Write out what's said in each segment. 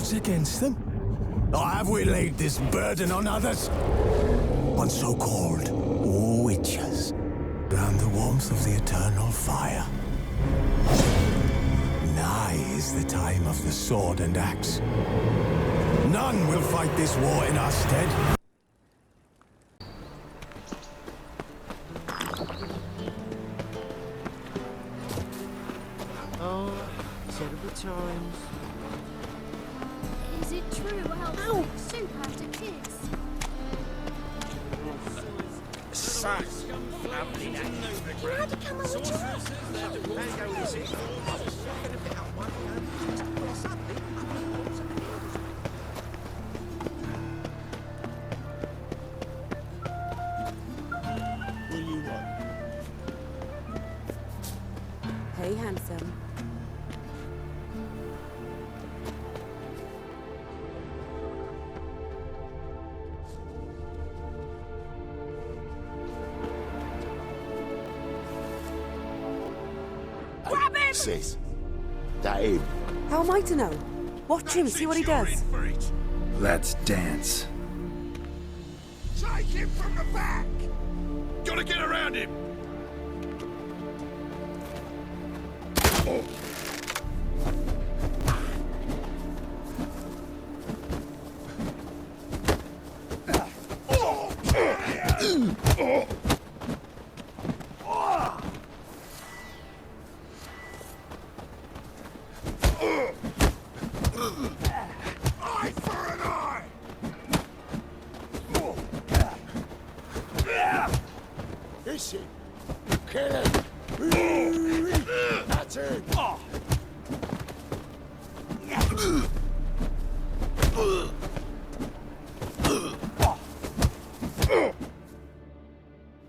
ourselves against them? Or have we laid this burden on others? On so-called witches, round the warmth of the eternal fire. Nigh is the time of the sword and axe. None will fight this war in our stead. Oh, terrible times. Is it true how soup after kids? So, lovely that. You had to come over to us. What do you want? Hey, handsome. Grab him! Sis, that him? How am I to know? Watch him, see what he does. Let's dance. Take him from the back! Gotta get around him! Eye for an eye! Is he? Kill him! That's it!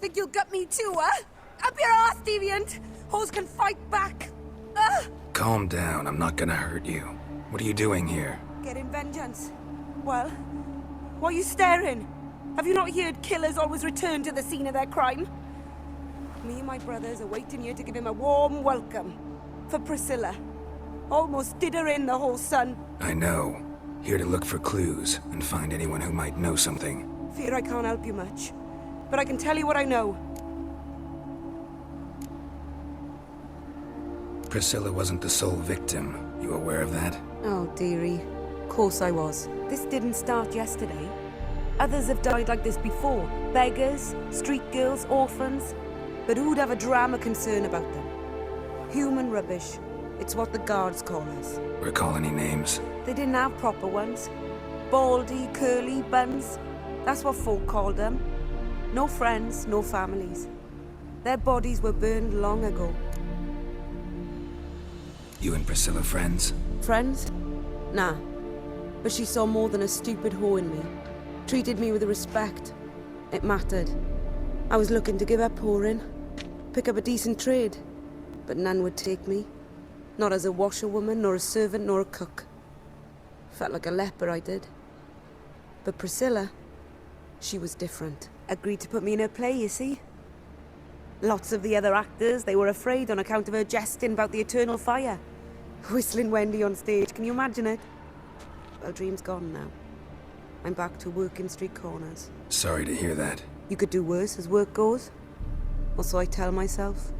Think you'll gut me too, huh? Up your ass, deviant! Hoes can fight back! Ah! Calm down, I'm not gonna hurt you. What are you doing here? Getting vengeance. Well, why are you staring? Have you not heard killers always return to the scene of their crime? Me and my brothers are waiting here to give him a warm welcome. For Priscilla. Almost did her in, the whole son. I know. Here to look for clues and find anyone who might know something. Fear I can't help you much. But I can tell you what I know. Priscilla wasn't the sole victim. You aware of that? Oh, dearie. Of course I was. This didn't start yesterday. Others have died like this before. Beggars, street girls, orphans. But who'd have a drama concern about them? Human rubbish. It's what the guards call us. Recall any names? They didn't have proper ones. Baldy, curly, buns. That's what folk called them. No friends, no families. Their bodies were burned long ago. You and Priscilla friends? Friends? Nah. But she saw more than a stupid whore in me. Treated me with respect. It mattered. I was looking to give up whoring. Pick up a decent trade. But none would take me. Not as a washerwoman, nor a servant, nor a cook. Felt like a leper, I did. But Priscilla, she was different. Agreed to put me in her play, you see? Lots of the other actors, they were afraid on account of her jesting about the eternal fire. Whistling Wendy on stage, can you imagine it? Well, dream's gone now. I'm back to working street corners. Sorry to hear that. You could do worse as work goes. Or so I tell myself.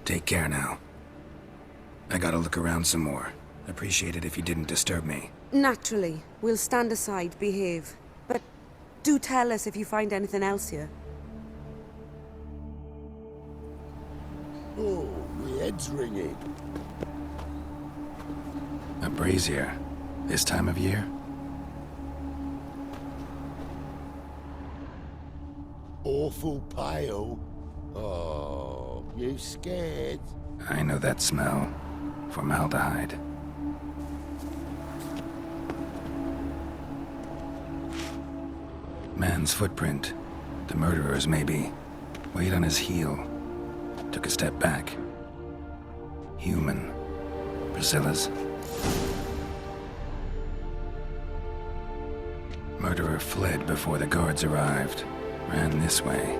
Take care now. I gotta look around some more. Appreciate it if you didn't disturb me. Naturally, we'll stand aside, behave. But do tell us if you find anything else here. Oh, my head's ringing. A brazier. This time of year? Awful pale. Oh, you scared? I know that smell. Formaldehyde. Man's footprint. The murderer's, maybe. Weight on his heel. Took a step back. Human. Priscilla's. Murderer fled before the guards arrived. Ran this way.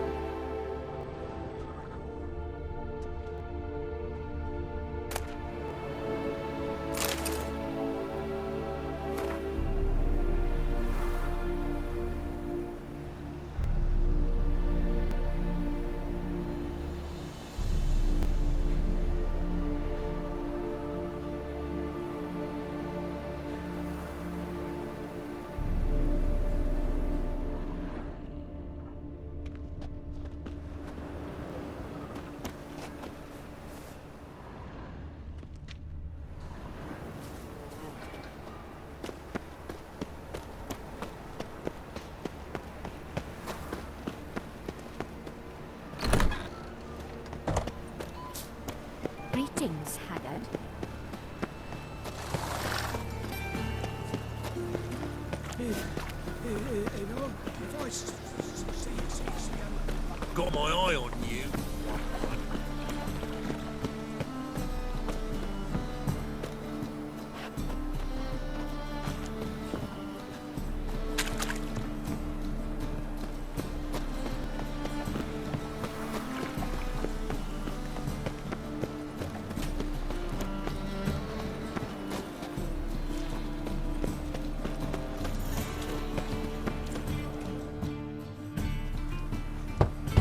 Greetings, Haggard. Got my eye on you.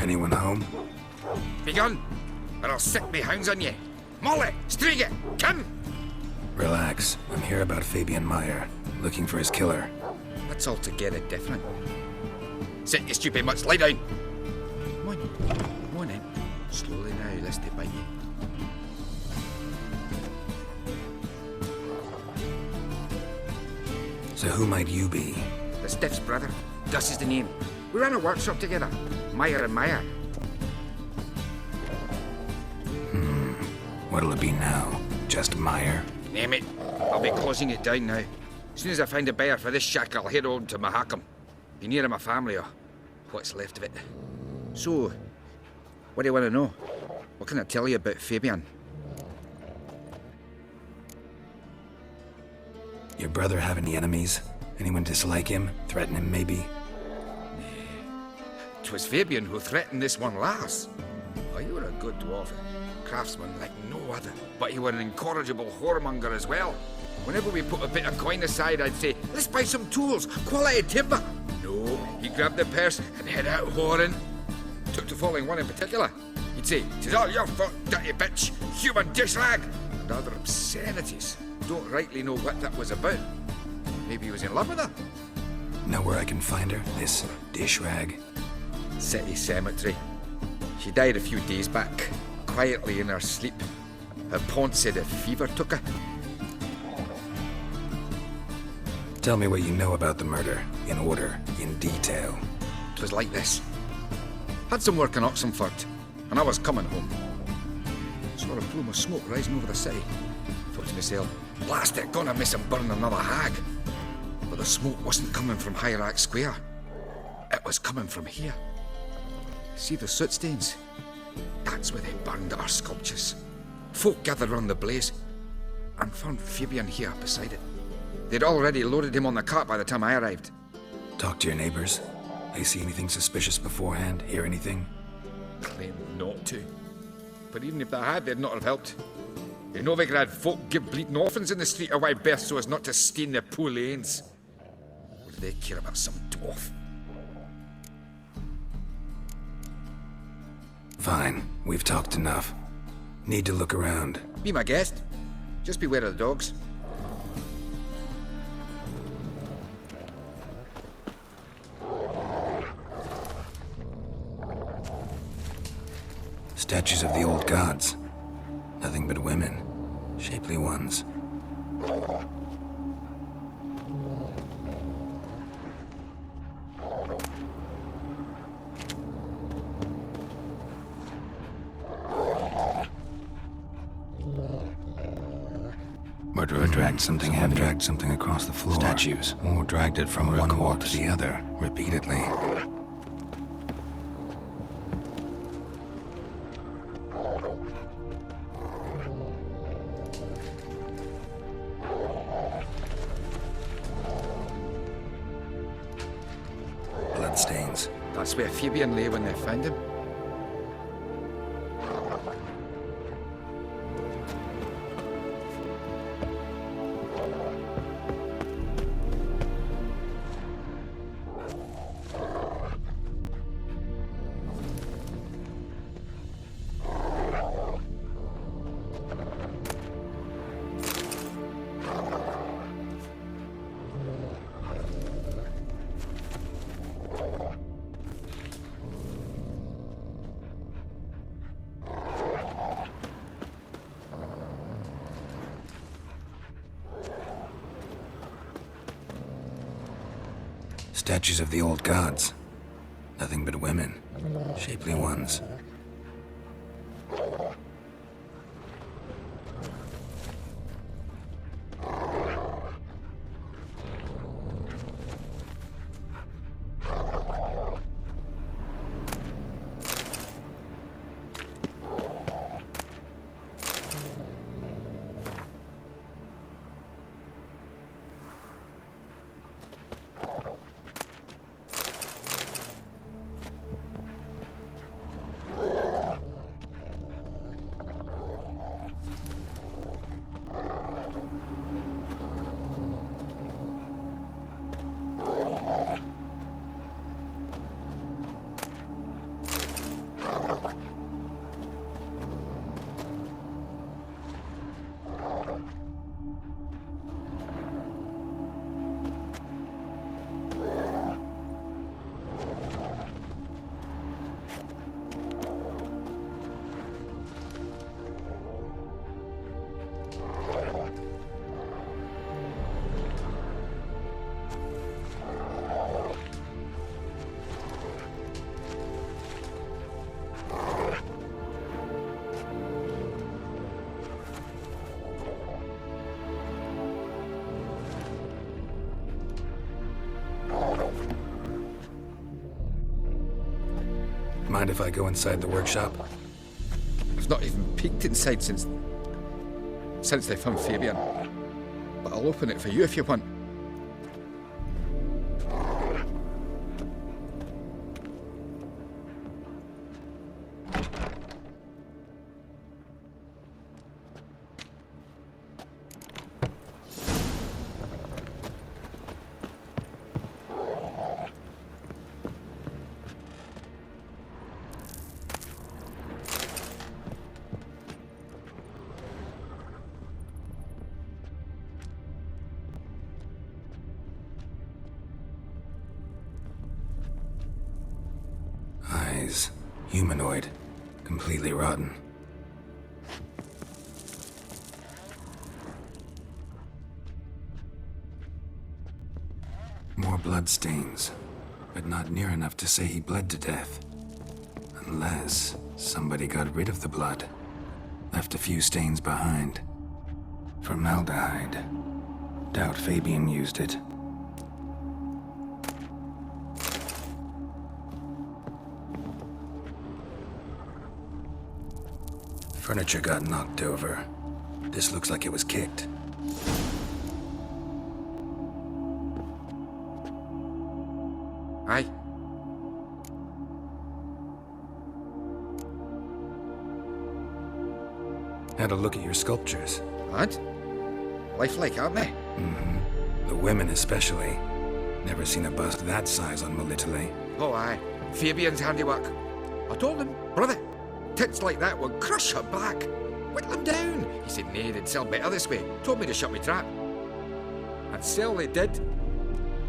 Anyone home? Begone, or I'll set me hounds on you. Molly, Striga, come! Relax. I'm here about Fabian Meyer, looking for his killer. That's altogether different. Sit, you stupid mutts, lie down. Come on, come on in. Slowly now, lest they bite you. So who might you be? The Stiff's brother. Gus is the name. We ran a workshop together. Meyer and Meyer. What'll it be now? Just Meyer? Name it. I'll be closing it down now. As soon as I find a buyer for this shack, I'll head on to Mahakam. Be near my family, or what's left of it. So, what do you want to know? What can I tell you about Fabian? Your brother have any enemies? Anyone dislike him? Threaten him, maybe? 'Twas Fabian who threatened this one last. Oh, you were a good dwarf. Craftsman like no other. But you were an incorrigible whoremonger as well. Whenever we put a bit of coin aside, I'd say, let's buy some tools, quality timber. No, he grabbed the purse and head out whoring. Took to following one in particular. He'd say, "'Tis all your fault, dirty bitch, human dish rag," and other obscenities. Don't rightly know what that was about. Maybe he was in love with her. Know where I can find her? This dish rag? City cemetery. She died a few days back, quietly in her sleep. Her pont said a fever took her. Tell me what you know about the murder, in order, in detail. It was like this. Had some work in Oxenford, and I was coming home. Saw a plume of smoke rising over the city. Thought to myself, blast it, gonna miss him burn another hag. But the smoke wasn't coming from Hierarch Square. It was coming from here. See the soot stains? That's where they burned our sculptures. Folk gathered round the blaze and found Fabian here beside it. They'd already loaded him on the cart by the time I arrived. Talk to your neighbors. They see anything suspicious beforehand? Hear anything? Claimed not to. But even if they had, they'd not have helped. In Novigrad, folk give bleeding orphans in the street a wide berth so as not to stain their poor lanes. What do they care about some dwarf? Fine. We've talked enough. Need to look around. Be my guest. Just beware of the dogs. Statues of the old gods. Nothing but women. Shapely ones. Murderer dragged something heavy. Dragged something across the floor. Statues. Or dragged it from one wall to the other, repeatedly. Bloodstains. That's where Fabian lay when they found him. Statues of the old gods. Nothing but women. Shapely ones. Mind if I go inside the workshop? I've not even peeked inside since they found Fabian. But I'll open it for you if you want. Eyes. Humanoid. Completely rotten. More bloodstains, but not near enough to say he bled to death. Unless somebody got rid of the blood. Left a few stains behind. Formaldehyde. Doubt Fabian used it. Furniture got knocked over. This looks like it was kicked. Aye. Had a look at your sculptures. Lad? Lifelike, aren't they? The women especially. Never seen a bust that size on Melitele. Oh, aye. Fabian's handiwork. I told him, brother, tits like that would crush her back. Whittle them down. He said, nay, they'd sell better this way. Told me to shut my trap. And sell they did.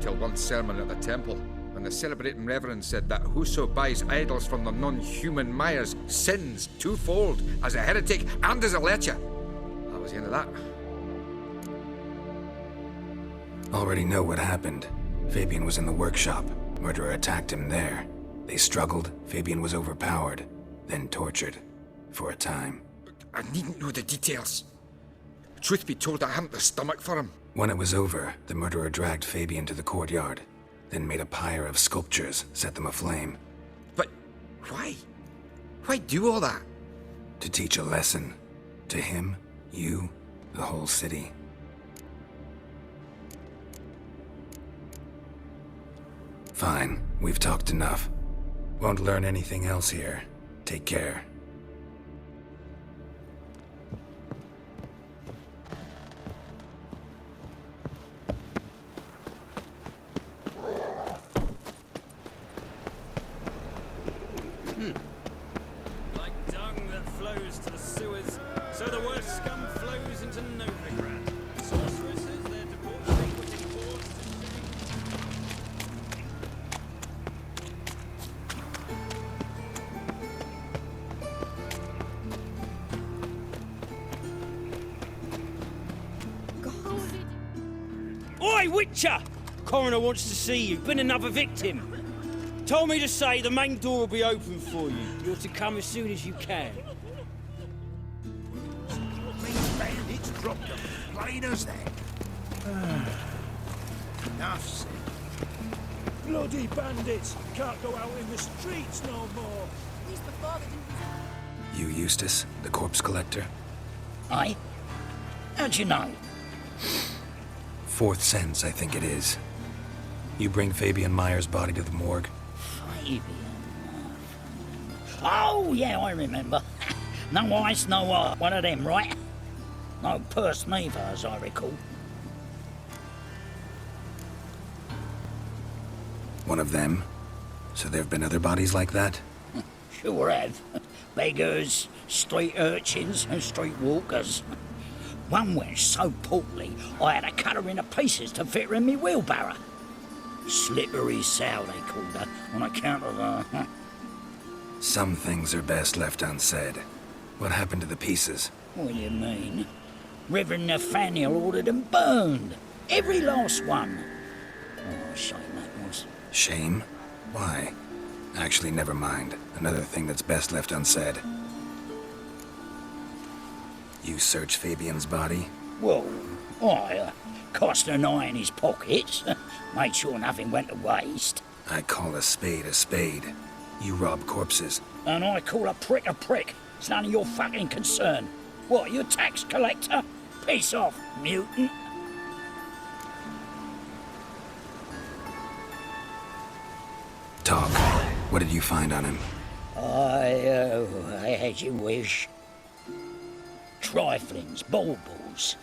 Till one sermon at the temple, when the celebrating reverend said that whoso buys idols from the non-human meyers sins twofold, as a heretic and as a lecher. That was the end of that. Already know what happened. Fabian was in the workshop. Murderer attacked him there. They struggled. Fabian was overpowered, then tortured. For a time. I needn't know the details. Truth be told, I hadn't the stomach for him. When it was over, the murderer dragged Fabian to the courtyard, then made a pyre of sculptures, set them aflame. But why? Why do all that? To teach a lesson. To him, you, the whole city. Fine, we've talked enough. Won't learn anything else here. Take care. Like dung that flows to the sewers, so the worst scum flows into Novigrad. Sorceresses, their debauchery putting force to shame. Oi, Witcher! Coroner wants to see you. Been another victim. Told me to say the main door will be open for you. You're to come as soon as you can. These bandits dropped them plain as that. Enough said. Bloody bandits! Can't go out in the streets no more. At least before they didn't. You Eustace, the corpse collector? Aye? How'd you know? Fourth sense, I think it is. You bring Fabian Meyers' body to the morgue. Fabian. Oh, yeah, I remember. No eyes, no eye. One of them, right? No purse neither, as I recall. One of them? So there have been other bodies like that? Sure have. Beggars, street urchins, and street walkers. One went so portly, I had to cut her into pieces to fit her in me wheelbarrow. Slippery sow, they called her, on account of her. Some things are best left unsaid. What happened to the pieces? What do you mean? Reverend Nathaniel ordered them burned. Every last one. Oh, shame that was. Shame? Why? Actually, never mind. Another thing that's best left unsaid. You searched Fabian's body? Well, I cast an eye in his pockets. Made sure nothing went to waste. I call a spade a spade. You rob corpses. And I call a prick a prick. It's none of your fucking concern. What, you a tax collector? Piss off, mutant. Talk. What did you find on him? I had your wish. Triflings, baubles,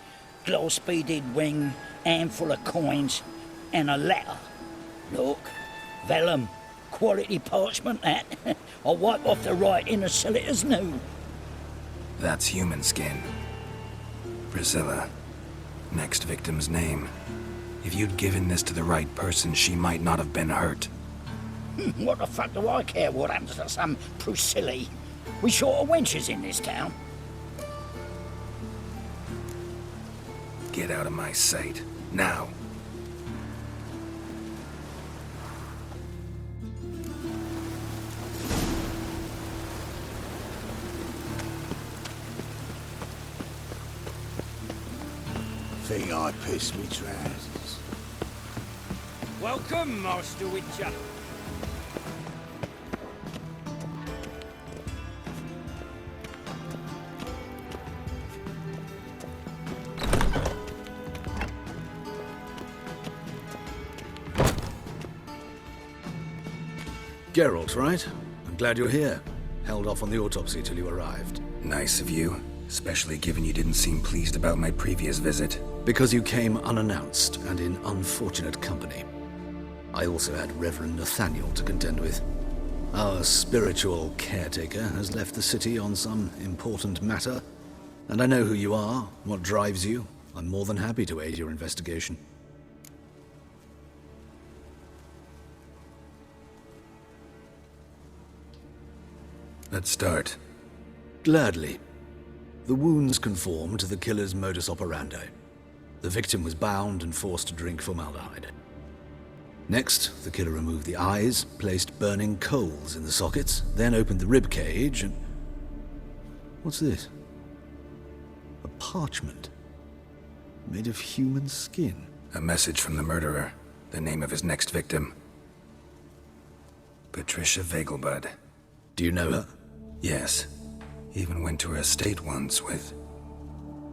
gloss-beaded ring, handful of coins, and a letter. Look, vellum, quality parchment, that. I'll wipe off the writing and sell it as new. That's human skin. Priscilla. Next victim's name. If you'd given this to the right person, she might not have been hurt. What the fuck do I care what happens to some Priscilla? We short of wenches in this town. Get out of my sight. Now. Think I pissed me trousers. Welcome, Master Witcher. Geralt, right? I'm glad you're here. Held off on the autopsy till you arrived. Nice of you, especially given you didn't seem pleased about my previous visit. Because you came unannounced and in unfortunate company. I also had Reverend Nathaniel to contend with. Our spiritual caretaker has left the city on some important matter, and I know who you are, what drives you. I'm more than happy to aid your investigation. Let's start. Gladly. The wounds conform to the killer's modus operandi. The victim was bound and forced to drink formaldehyde. Next, the killer removed the eyes, placed burning coals in the sockets, then opened the rib cage and... What's this? A parchment. Made of human skin. A message from the murderer. The name of his next victim. Patricia Vegelbud. Do you know her? Yes. Even went to her estate once with...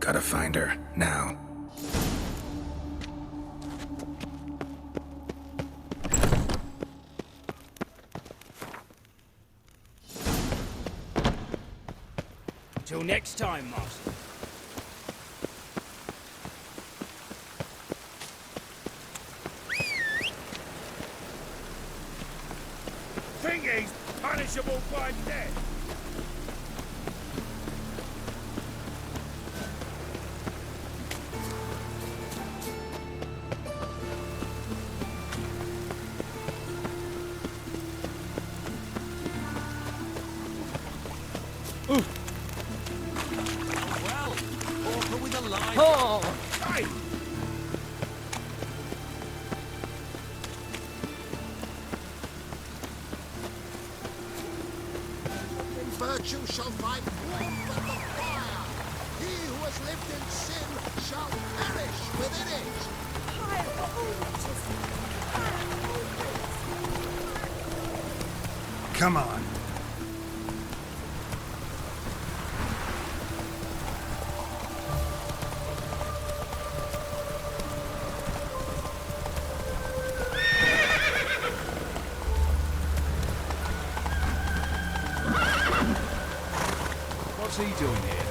Gotta find her, now. Till next time, Master. Think he's punishable by death. Hey! Virtue shall find warmth at the fire. He who has lived in sin shall perish within it. Fire for all witches. Fire for all witches. Come on. What's he doing here?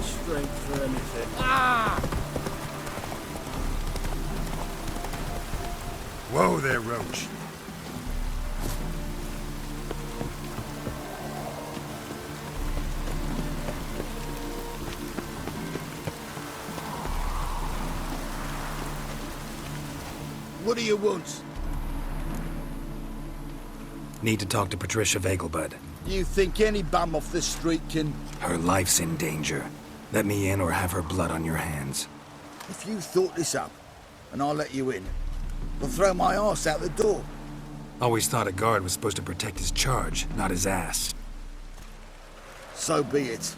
the strength for anything. Whoa there, Roach. What do you want? Need to talk to Patricia Vegelbud. You think any bum off the street can... Her life's in danger. Let me in or have her blood on your hands. If you thought this up, and I'll let you in, I'll throw my arse out the door. Always thought a guard was supposed to protect his charge, not his ass. So be it.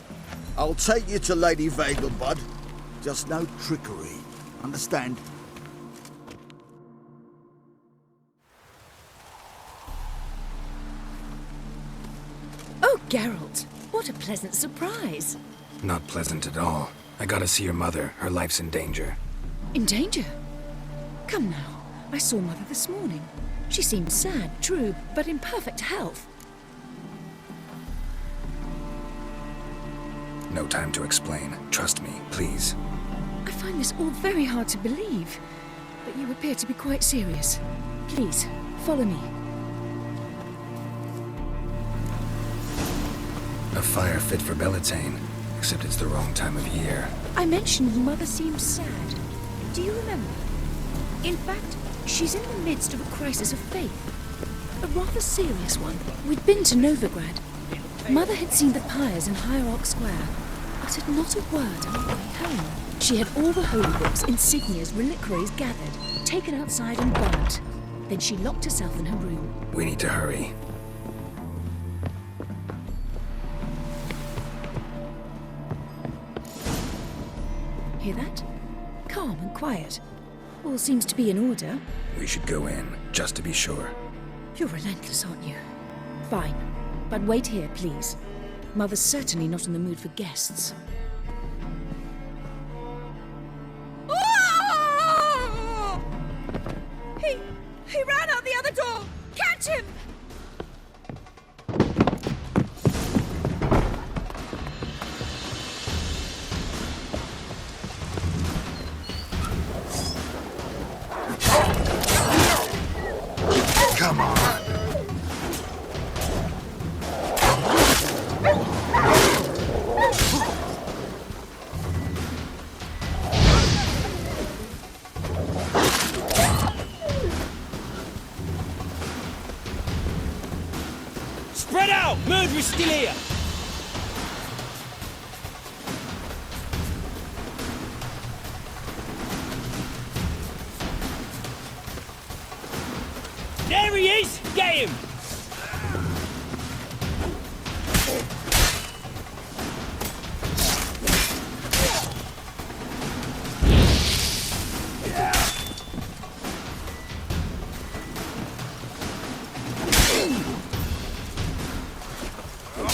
I'll take you to Lady Vegelbud. Just no trickery. Understand? Oh, Geralt, what a pleasant surprise. Not pleasant at all. I gotta see your mother. Her life's in danger. In danger? Come now, I saw Mother this morning. She seemed sad, true, but in perfect health. No time to explain. Trust me, please. I find this all very hard to believe, but you appear to be quite serious. Please, follow me. A fire fit for Bellatane, except it's the wrong time of year. I mentioned Mother seemed sad. Do you remember? In fact, she's in the midst of a crisis of faith. A rather serious one. We'd been to Novigrad. Mother had seen the pyres in Hierarch Square, uttered not a word on the way home. She had all the holy books, insignias, reliquaries gathered, taken outside and burnt. Then she locked herself in her room. We need to hurry. Hear that? Calm and quiet. All seems to be in order. We should go in, just to be sure. You're relentless, aren't you? Fine. But wait here, please. Mother's certainly not in the mood for guests. He ran out the other door! Catch him! Come on. Spread out! Murderer's still here! There he is! Get him!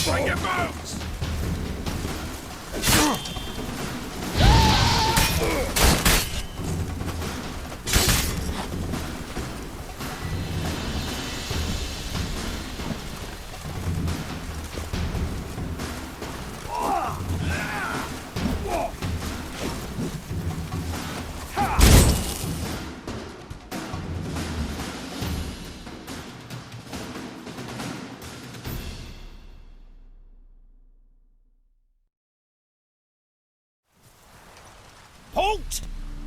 Bring your bones! Halt!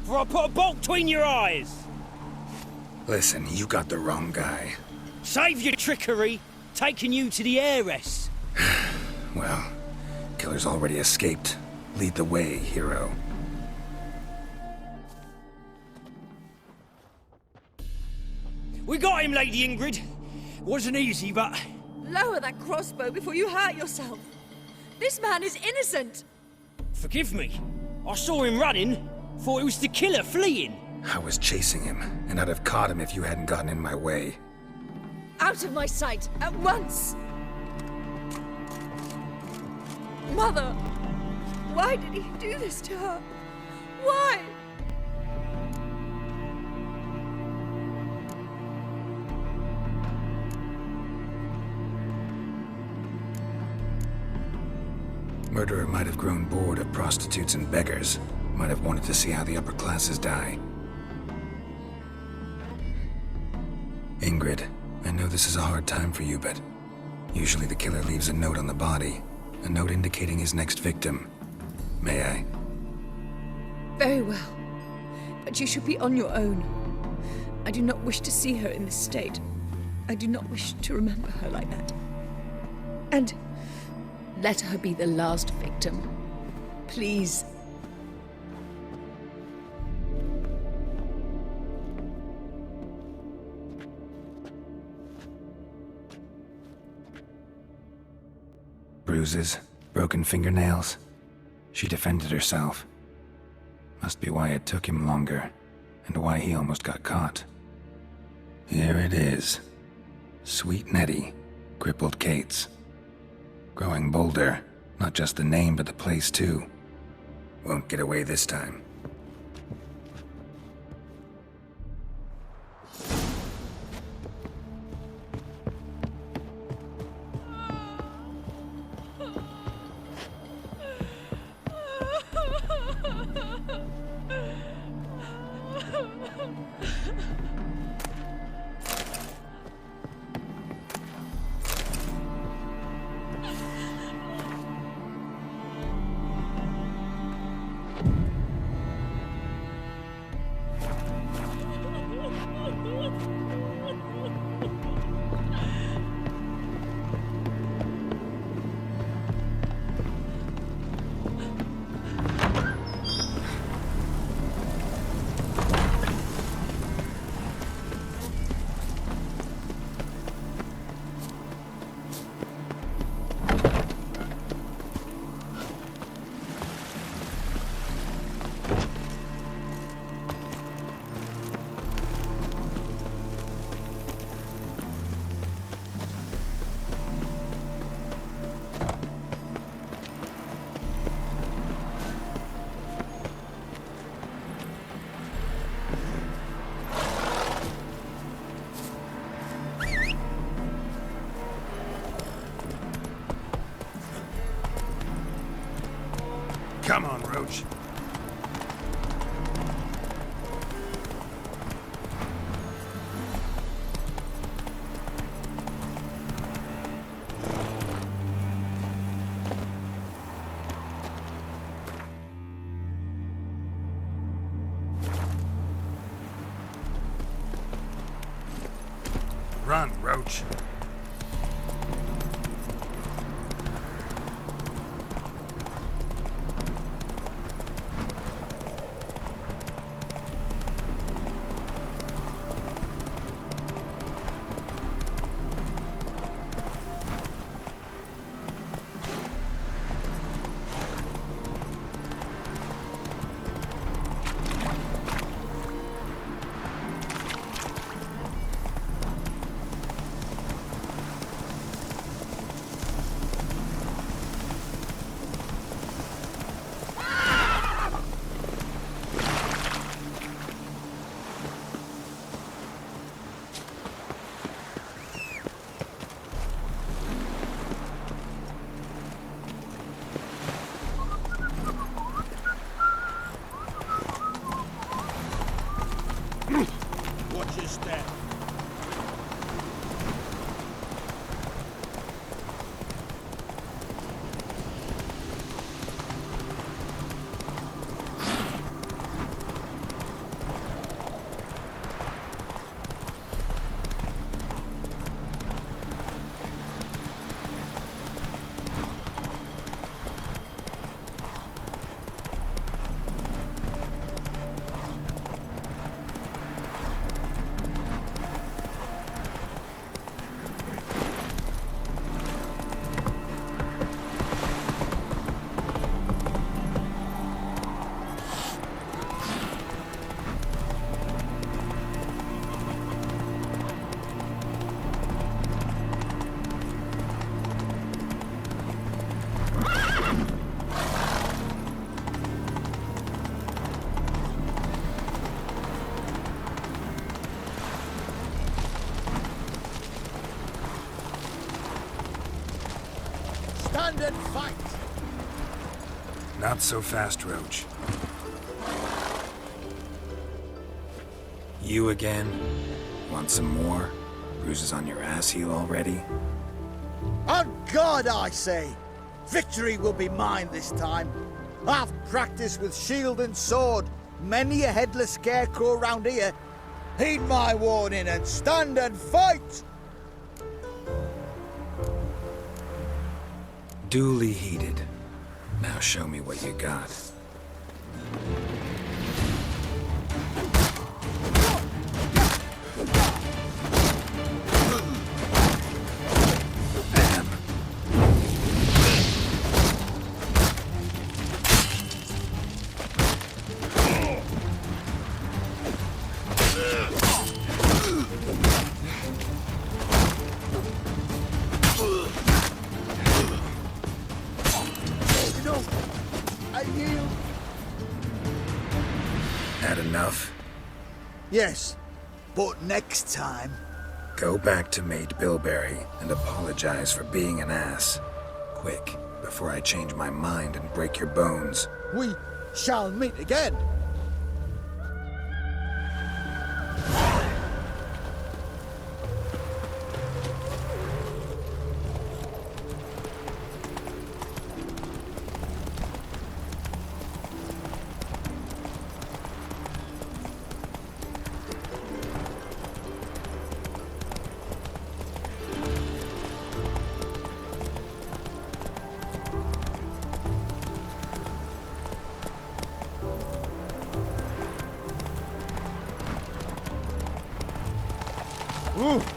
For I put a bolt between your eyes! Listen, you got the wrong guy. Save your trickery! Taking you to the heiress! Well, killer's already escaped. Lead the way, hero. We got him, Lady Ingrid. Wasn't easy, but... Lower that crossbow before you hurt yourself. This man is innocent. Forgive me. I saw him running. Thought it was the killer fleeing. I was chasing him, and I'd have caught him if you hadn't gotten in my way. Out of my sight, at once! Mother! Why did he do this to her? Why? Murderer might have grown bored of prostitutes and beggars. Might have wanted to see how the upper classes die. Ingrid, I know this is a hard time for you, but usually the killer leaves a note on the body. A note indicating his next victim. May I? Very well. But you should be on your own. I do not wish to see her in this state. I do not wish to remember her like that. And let her be the last victim. Please. Bruises, broken fingernails. She defended herself. Must be why it took him longer, and why he almost got caught. Here it is. Sweet Nettie, crippled Kate's. Growing bolder, not just the name but the place too. Won't get away this time. Come on, Roach. Run, Roach. Watch your step. Stand and fight! Not so fast, Roach. You again? Want some more? Bruises on your ass heel already? On God, I say! Victory will be mine this time. I've practiced with shield and sword. Many a headless scarecrow round here. Heed my warning and stand and fight! Duly heeded. Now show me what you got. Bam. Had enough? Yes, but next time... Go back to Maid Bilberry and apologize for being an ass. Quick, before I change my mind and break your bones. we shall meet again.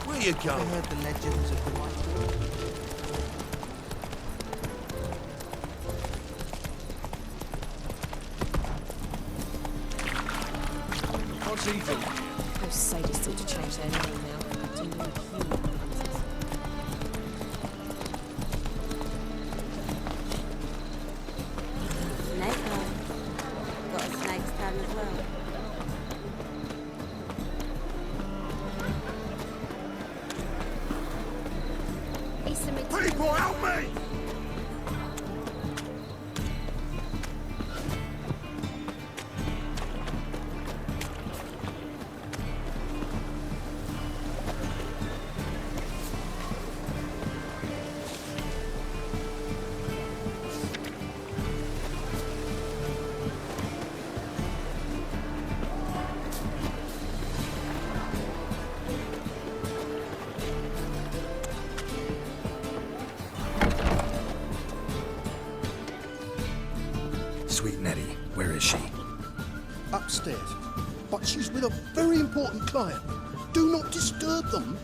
Where you going? I heard the legends of the White. What's he doing? Those sadists ought to change their name now. To human hunters. Snake eye. Got a snake stand as well. People, help me! Sweet Nettie, where is she? Upstairs. But she's with a very important client. Do not disturb them.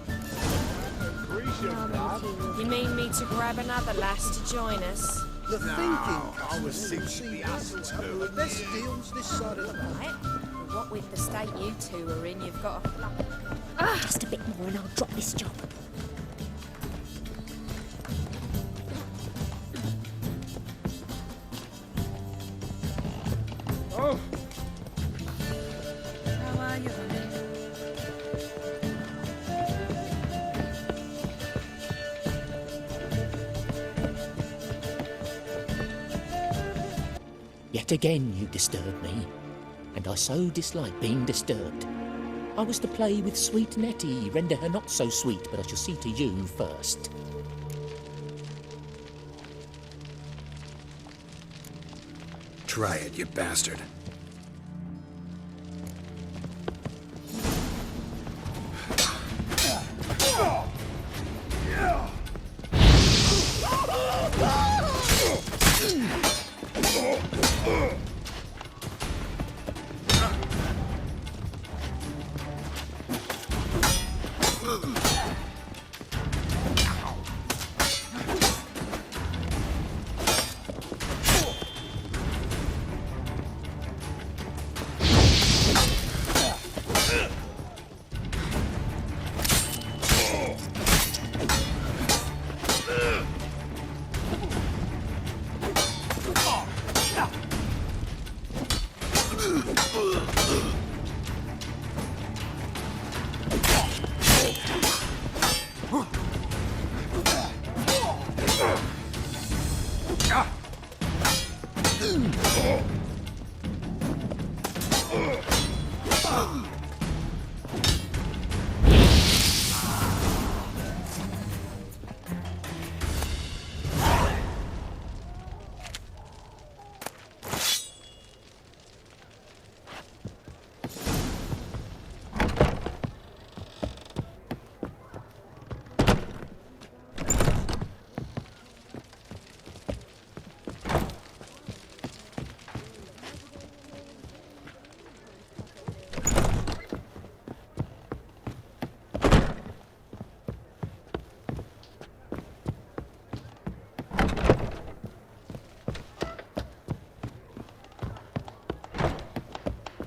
You mean me to grab another lass to join us? The thinking. I was thinking the assets have the best deals this side of the mountain. Right? What with the state you two are in, you've got a Just a bit more and I'll drop this job. How are you, honey? Yet again you disturb me, and I so dislike being disturbed. I was to play with sweet Nettie, render her not so sweet, but I shall see to you first. Try it, you bastard.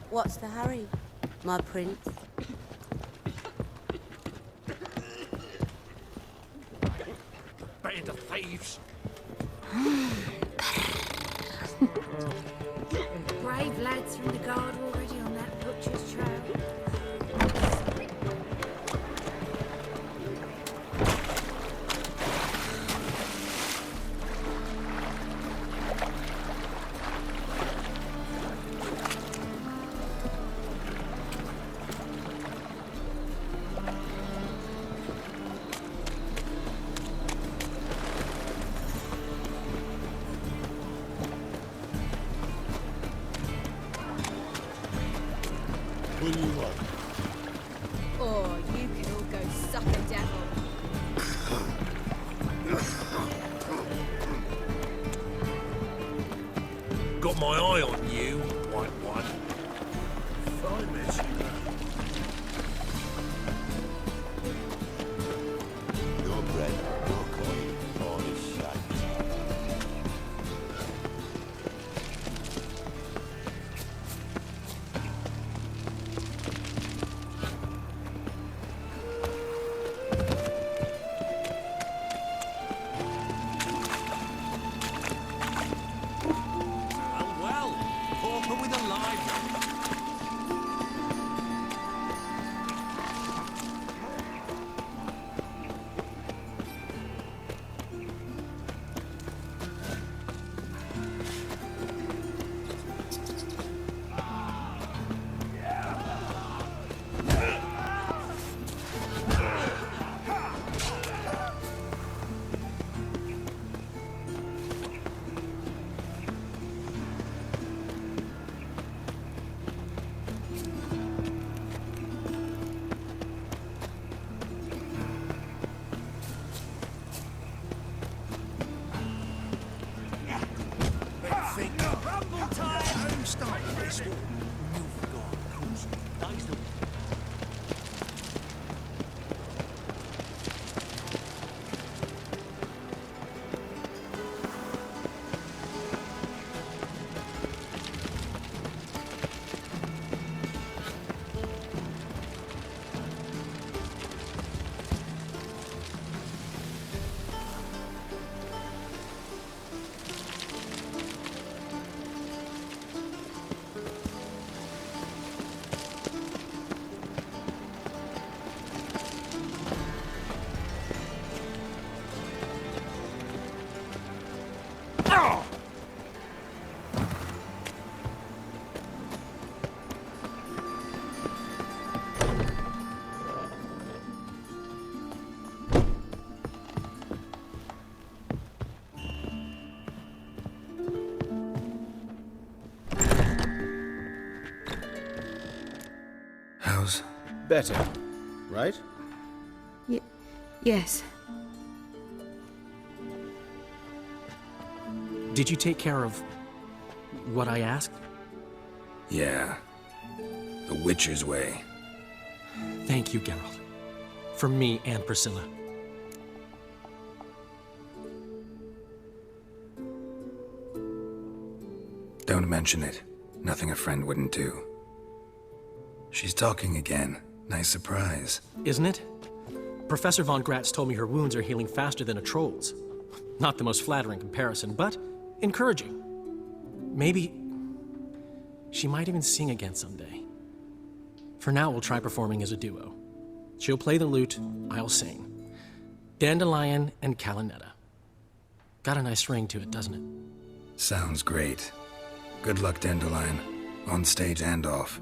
What's the hurry, my prince? Band of thieves. Brave lads from the guard already on that butcher's trail. What do you want? Oh, you can all go suck a devil. Got my eye on you, white one. Famous. No bread, no coin, all is shite. Well, pauper with a live. How's... Better, right? Yes. Did you take care of what I asked? Yeah. The Witcher's way. Thank you, Geralt. For me and Priscilla. Don't mention it. Nothing a friend wouldn't do. She's talking again. Nice surprise. Isn't it? Professor von Gratz told me her wounds are healing faster than a troll's. Not the most flattering comparison, but encouraging. Maybe she might even sing again someday. For now, we'll try performing as a duo. She'll play the lute, I'll sing. Dandelion and Calinetta. Got a nice ring to it, doesn't it? Sounds great. Good luck, Dandelion. On stage and off.